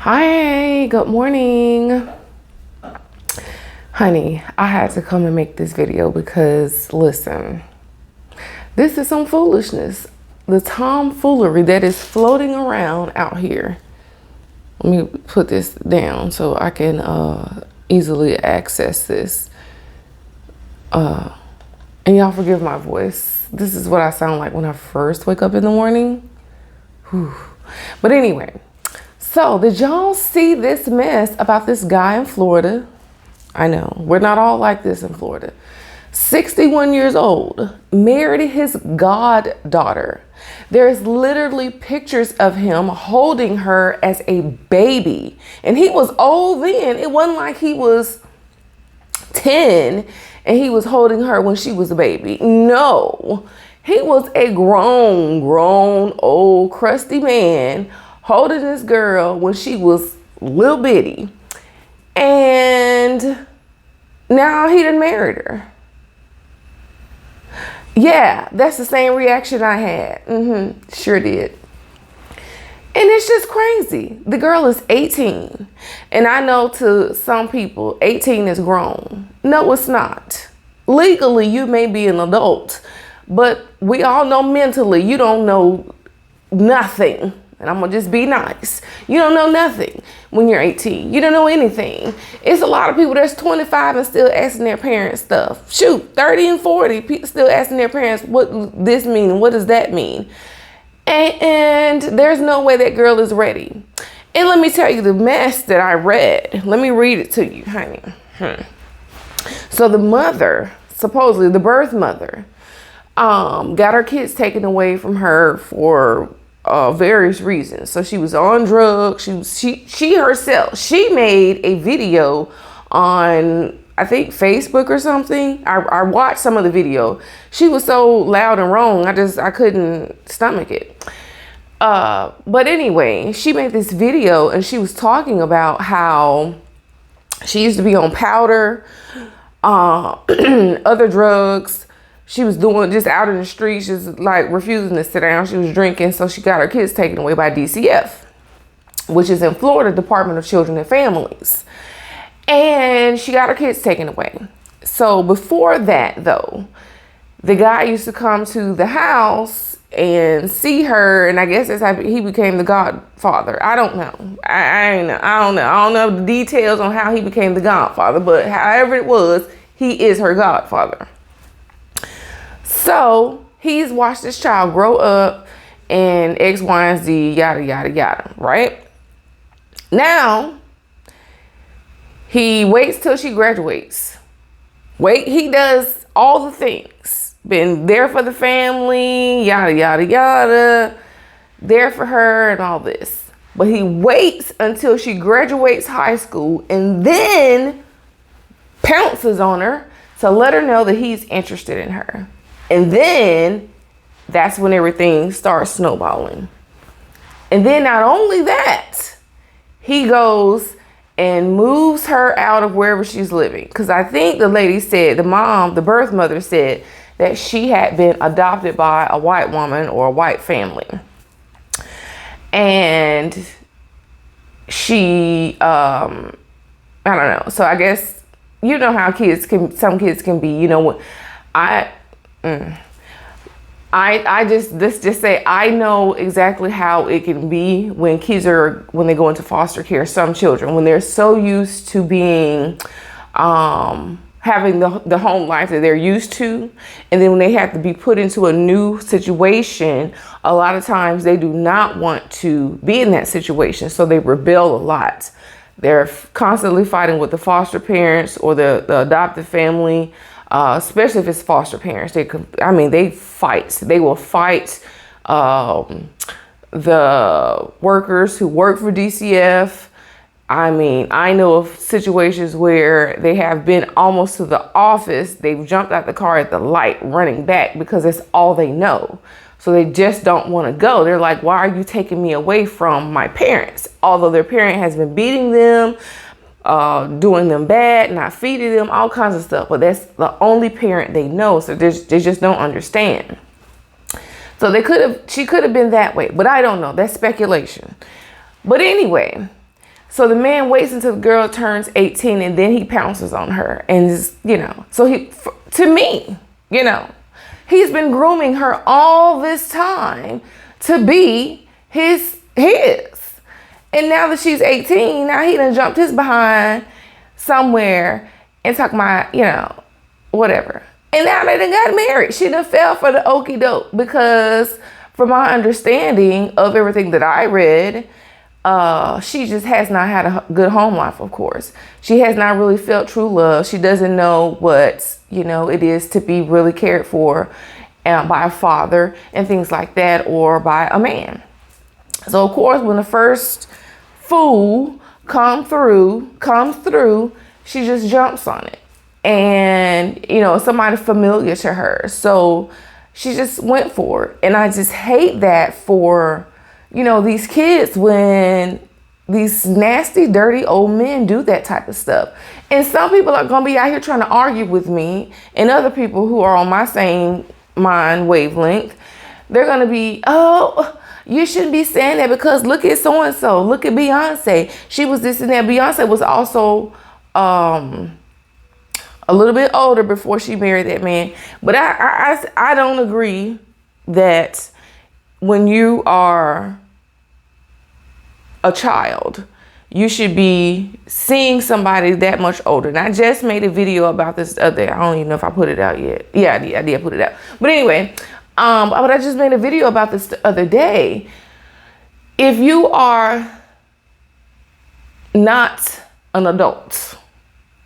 Hi, good morning. Honey, I had to come and make this video because, listen, this is some foolishness. The tomfoolery that is floating around out here. Let me put this down so I can easily access this. And y'all forgive my voice. This is what I sound like when I first wake up in the morning. Whew. But anyway. So, did y'all see this mess about this guy in Florida? I know, we're not all like this in Florida. 61 years old, married his goddaughter. There's literally pictures of him holding her as a baby. And he was old then. It wasn't like he was 10 and he was holding her when she was a baby. No, he was a grown, old, crusty man holding this girl when she was little bitty. And now he done married her. Yeah, that's the same reaction I had. Sure did. And it's just crazy. The girl is 18. And I know to some people, 18 is grown. No, it's not. Legally, you may be an adult. But we all know mentally, you don't know nothing. And I'm gonna just be nice. You don't know nothing when you're 18. You don't know anything. It's a lot of people that's 25 and still asking their parents stuff. Shoot, 30 and 40 people still asking their parents what this mean and what does that mean. And there's no way that girl is ready. And let me tell you the mess that I read. Let me read it to you, honey. So the mother, supposedly the birth mother, got her kids taken away from her for various reasons. So she was on drugs. She herself, she made a video on, I think, Facebook or something. I watched some of the video. She was so loud and wrong. I couldn't stomach it. But anyway, she made this video and she was talking about how she used to be on powder, other drugs. She was doing just out in the streets, just like refusing to sit down. She was drinking, so she got her kids taken away by DCF, which is in Florida, Department of Children and Families. And she got her kids taken away. So before that, though, the guy used to come to the house and see her, and I guess that's how he became the godfather. I don't know. I don't know the details on how he became the godfather, but however it was, he is her godfather. So he's watched this child grow up and X, Y, and Z, yada, yada, yada, right? Now, he waits till she graduates. He does all the things. Been there for the family, yada, yada, yada. There for her and all this. But he waits until she graduates high school and then pounces on her to let her know that he's interested in her. And then that's when everything starts snowballing. And then not only that, he goes and moves her out of wherever she's living. Because I think the lady said, the birth mother said that she had been adopted by a white woman or a white family. And she, I don't know. So I guess, you know how some kids can be, you know, let's just say I know exactly how it can be when kids when they go into foster care, some children, when they're so used to being, having the home life that they're used to. And then when they have to be put into a new situation, a lot of times they do not want to be in that situation. So they rebel a lot. They're constantly fighting with the foster parents or the adoptive family. Especially if it's foster parents, they fight. They will fight the workers who work for DCF. I know of situations where they have been almost to the office. They've jumped out the car at the light running back because that's all they know. So they just don't want to go. They're like, why are you taking me away from my parents? Although their parent has been beating them, doing them bad, not feeding them, all kinds of stuff. But that's the only parent they know. So they just don't understand. So she could have been that way, but I don't know. That's speculation. But anyway, So the man waits until the girl turns 18 and then he pounces on her. And, so to me, he's been grooming her all this time to be his. And now that she's 18, now he done jumped his behind somewhere and talking about, whatever. And now they done got married. She done fell for the okie doke because from my understanding of everything that I read, she just has not had a good home life, of course. She has not really felt true love. She doesn't know what, it is to be really cared for by a father and things like that, or by a man. So, of course, when the first fool comes through, she just jumps on it. And, somebody familiar to her. So she just went for it. And I just hate that for these kids when these nasty, dirty old men do that type of stuff. And some people are going to be out here trying to argue with me, and other people who are on my same mind wavelength, they're going to be, oh, you shouldn't be saying that because look at so-and-so. Look at Beyonce. She was this and that. Beyonce was also a little bit older before she married that man. But I don't agree that when you are a child, you should be seeing somebody that much older. And I just made a video about this the other day. I don't even know if I put it out yet. Yeah, I did put it out. But anyway, but I just made a video about this the other day. If you are not an adult,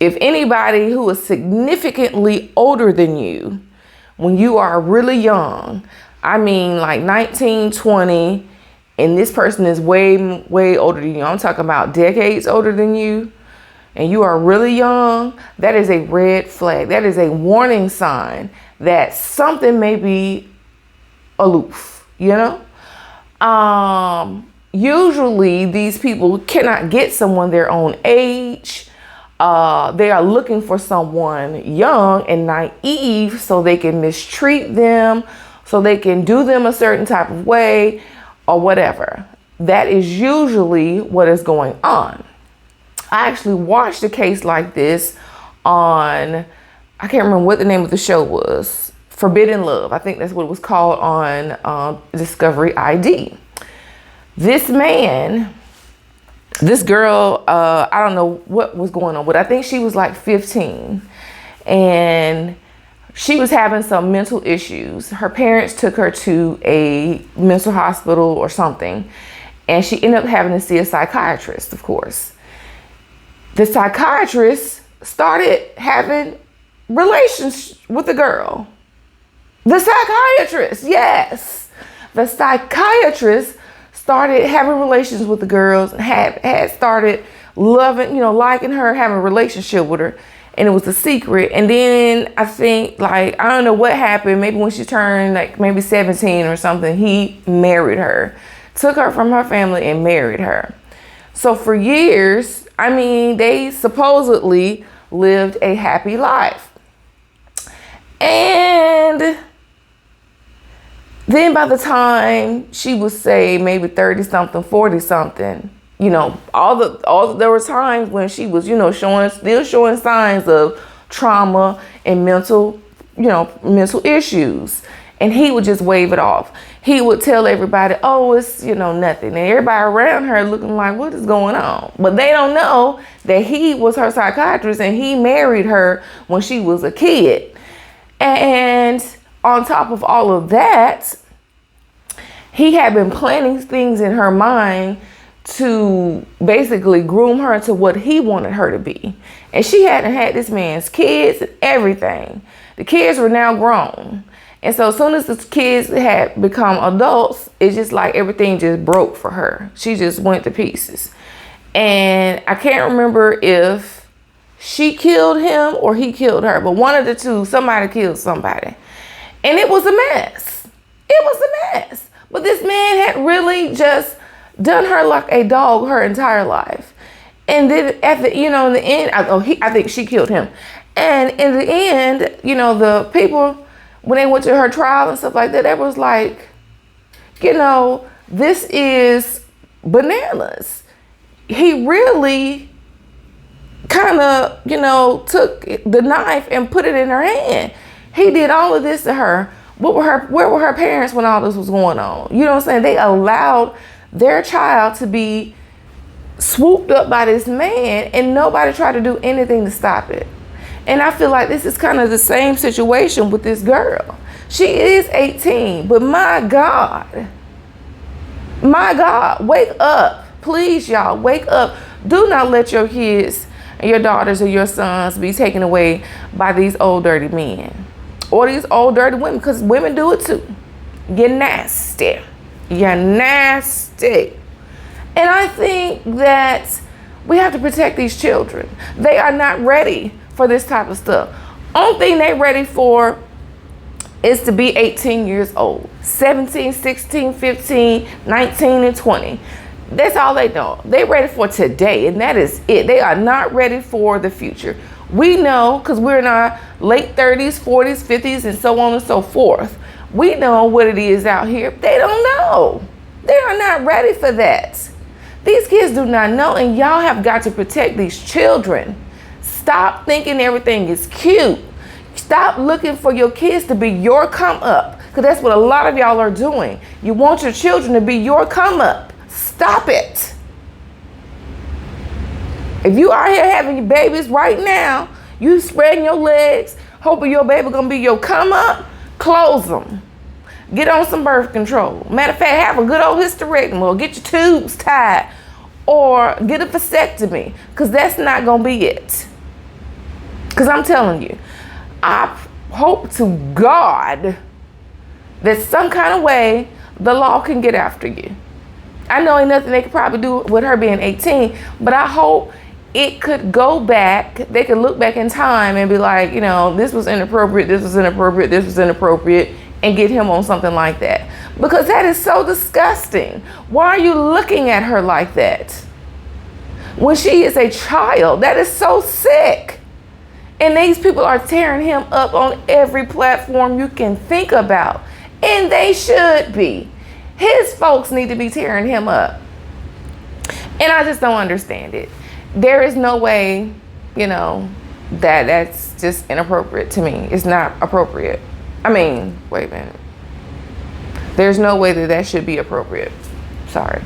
if anybody who is significantly older than you, when you are really young, I mean like 19, 20, and this person is way, way older than you, I'm talking about decades older than you, and you are really young, that is a red flag. That is a warning sign that something may be aloof, Usually these people cannot get someone their own age. They are looking for someone young and naive so they can mistreat them, so they can do them a certain type of way or whatever. That is usually what is going on. I actually watched a case like this on, I can't remember what the name of the show was, Forbidden Love. I think that's what it was called on Discovery ID. This man, this girl, I don't know what was going on, but I think she was like 15 and she was having some mental issues. Her parents took her to a mental hospital or something, and she ended up having to see a psychiatrist, of course. The psychiatrist started having relations with the girl. The psychiatrist, yes. The psychiatrist started having relations with the girls, had started loving, liking her, having a relationship with her. And it was a secret. And then I think I don't know what happened. Maybe when she turned maybe 17 or something, he married her, took her from her family and married her. So for years, they supposedly lived a happy life. And then by the time she was, say, maybe 30 something, 40 something, there were times when she was, still showing signs of trauma and mental issues. And he would just wave it off. He would tell everybody, oh, it's, nothing. And everybody around her looking like, what is going on? But they don't know that he was her psychiatrist and he married her when she was a kid. And on top of all of that, he had been planting things in her mind to basically groom her to what he wanted her to be. And she hadn't had this man's kids and everything. The kids were now grown. And so as soon as the kids had become adults, it's just like everything just broke for her. She just went to pieces. And I can't remember if she killed him or he killed her, but one of the two, somebody killed somebody. And it was a mess. It was a mess. But this man had really just done her like a dog her entire life. And then at the, in the end, I think she killed him. And in the end, the people, when they went to her trial and stuff like that, they was like, this is bananas. he really kind of, took the knife and put it in her hand. He did all of this to her. Where were her parents when all this was going on? You know what I'm saying? They allowed their child to be swooped up by this man, and nobody tried to do anything to stop it. And I feel like this is kind of the same situation with this girl. She is 18, but my God, wake up. Please, y'all, wake up. Do not let your kids and your daughters or your sons be taken away by these old dirty men or these old dirty women, because women do it too. You're nasty. You're nasty. And I think that we have to protect these children. They are not ready for this type of stuff. Only thing they ready for is to be 18 years old. 17, 16, 15, 19, and 20. That's all they know. They ready for today, and that is it. They are not ready for the future. We know, because we're in our late 30s, 40s, 50s, and so on and so forth. We know what it is out here. They don't know. They are not ready for that. These kids do not know, and y'all have got to protect these children. Stop thinking everything is cute. Stop looking for your kids to be your come up, because that's what a lot of y'all are doing. You want your children to be your come up. Stop it. If you are here having your babies right now, you spreading your legs, hoping your baby gonna be your come up, close them. Get on some birth control. Matter of fact, have a good old hysterectomy, or get your tubes tied, or get a vasectomy, because that's not gonna be it. Because I'm telling you, I hope to God that some kind of way the law can get after you. I know ain't nothing they could probably do with her being 18, but I hope it could go back. They could look back in time and be like, this was inappropriate, this was inappropriate, this was inappropriate, and get him on something like that. Because that is so disgusting. Why are you looking at her like that? When she is a child, that is so sick. And these people are tearing him up on every platform you can think about. And they should be. His folks need to be tearing him up. And I just don't understand it. There is no way, that's just inappropriate to me. It's not appropriate. I mean, wait a minute. There's no way that should be appropriate. Sorry.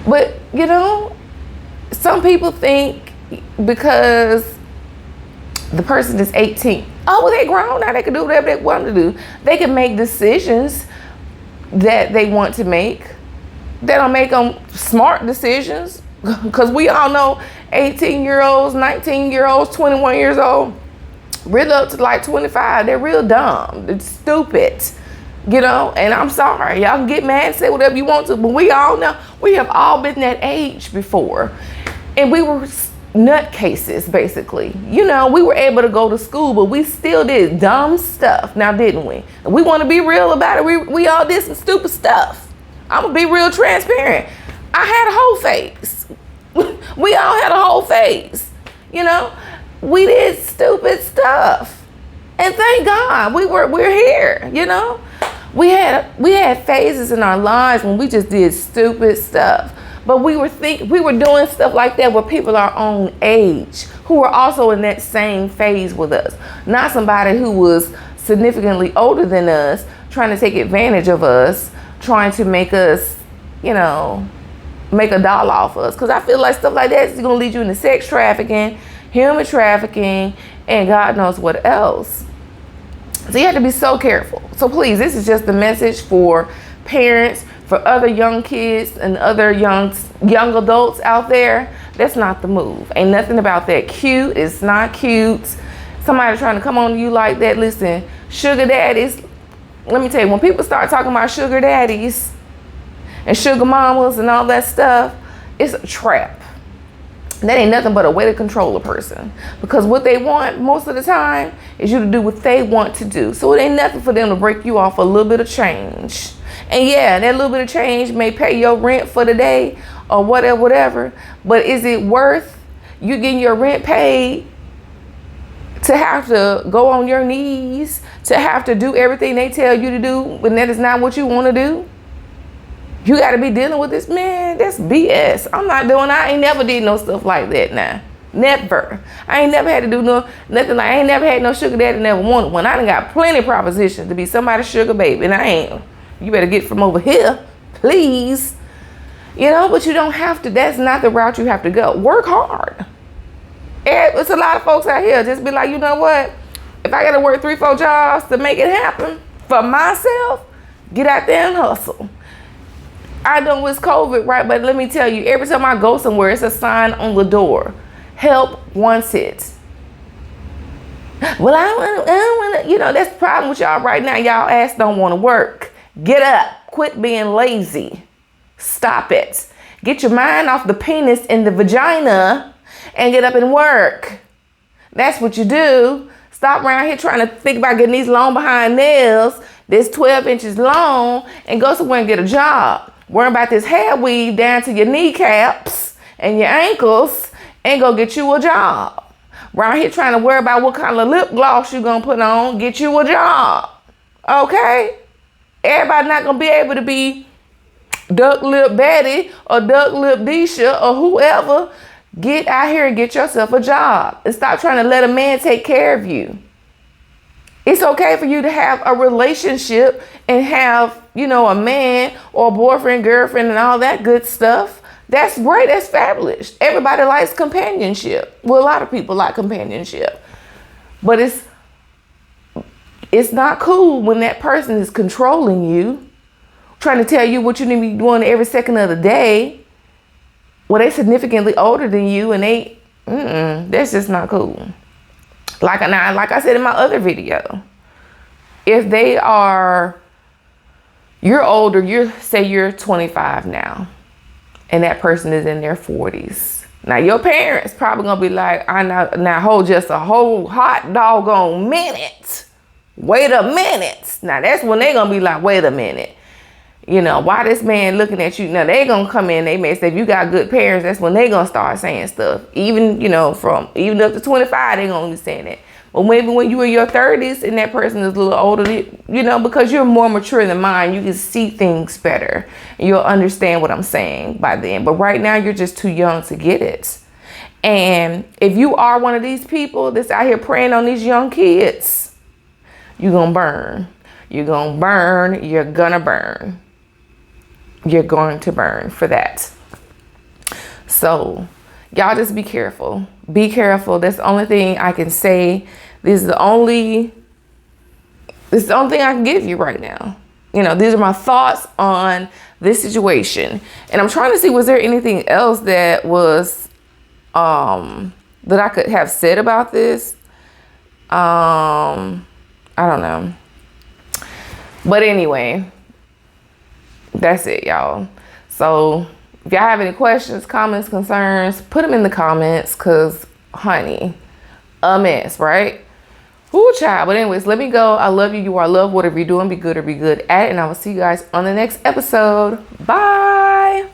But, some people think because the person is 18, they grown now, they can do whatever they want to do. They can make decisions that they want to make. They don't make them smart decisions, because we all know 18-year-olds, 19-year-olds, 21 years old, really up to like 25, they're real dumb. It's stupid, and I'm sorry. Y'all can get mad and say whatever you want to, but we all know, we have all been that age before. And we were nutcases, basically. We were able to go to school, but we still did dumb stuff, now didn't we? We want to be real about it. We all did some stupid stuff. I'm going to be real transparent. I had a whole phase. We all had a whole phase. We did stupid stuff. And thank God we're here, We had phases in our lives when we just did stupid stuff. But we were doing stuff like that with people our own age who were also in that same phase with us. Not somebody who was significantly older than us, trying to take advantage of us, trying to make us, make a dollar off us. Because I feel like stuff like that is going to lead you into sex trafficking, human trafficking, and God knows what else. So you have to be so careful. So please, this is just the message for parents, for other young kids and other young adults out there. That's not the move. Ain't nothing about that cute. It's not cute. Somebody trying to come on to you like that. Listen, sugar daddies, let me tell you, when people start talking about sugar daddies and sugar mamas and all that stuff, it's a trap. That ain't nothing but a way to control a person, because what they want most of the time is you to do what they want to do. So it ain't nothing for them to break you off a little bit of change. And yeah, that little bit of change may pay your rent for the day or whatever, but is it worth you getting your rent paid to have to go on your knees, to have to do everything they tell you to do when that is not what you want to do? You got to be dealing with this, man. That's BS. I'm not doing. I ain't never did no stuff like that. Now, never. I ain't never had to do nothing like. I ain't never had no sugar daddy. Never wanted one. I done got plenty of propositions to be somebody's sugar baby, and I ain't. You better get from over here, please. You know, but you don't have to. That's not the route you have to go. Work hard. It's a lot of folks out here just be like, you know what? If I got to work 3-4 jobs to make it happen for myself, get out there and hustle. I know it's COVID, right? But let me tell you, every time I go somewhere, it's a sign on the door. Help wanted. Well, I don't want to, you know, that's the problem with y'all right now. Y'all ass don't want to work. Get up. Quit being lazy. Stop it. Get your mind off the penis and the vagina and get up and work. That's what you do. Stop around here trying to think about getting these long behind nails, this 12 inches long, and go somewhere and get a job. Worry about this hair weave down to your kneecaps and your ankles and go get you a job. Around here trying to worry about what kind of lip gloss you gonna put on, get you a job. Okay? Everybody not gonna be able to be Duck Lip Betty or Duck Lip Deisha or whoever. Get out here and get yourself a job and stop trying to let a man take care of you. It's okay for you to have a relationship and have, you know, a man or a boyfriend, girlfriend, and all that good stuff. That's great. That's fabulous. Everybody likes companionship. Well, a lot of people like companionship. But it's not cool when that person is controlling you, trying to tell you what you need to be doing every second of the day. Well, they significantly older than you, and that's just not cool. Like I said in my other video, if you're older, say you're 25 now, and that person is in their 40s. Now, your parents probably gonna be like, now hold just a whole hot doggone minute. Wait a minute. Now, that's when they gonna be like, wait a minute. You know, why this man looking at you? Now, they gonna come in, they may say, if you got good parents, that's when they gonna start saying stuff. Even, you know, even up to 25, they gonna be saying it. But maybe when you in your 30s and that person is a little older, you know, because you're more mature than mine, you can see things better. And you'll understand what I'm saying by then. But right now, you're just too young to get it. And if you are one of these people that's out here preying on these young kids, you're gonna burn. You're gonna burn. You're gonna burn. You're going to burn for that. So y'all just be careful. Be careful. That's the only thing I can say. This is the only thing I can give you right now. You know, these are my thoughts on this situation. And I'm trying to see, was there anything else that was that I could have said about this? I don't know. But anyway, that's it, y'all. So if y'all have any questions, comments, concerns, put them in the comments, because, honey, a mess, right? Ooh, child. But anyways, let me go. I love you. You are loved. Whatever you're doing, be good or be good at it. And I will see you guys on the next episode. Bye.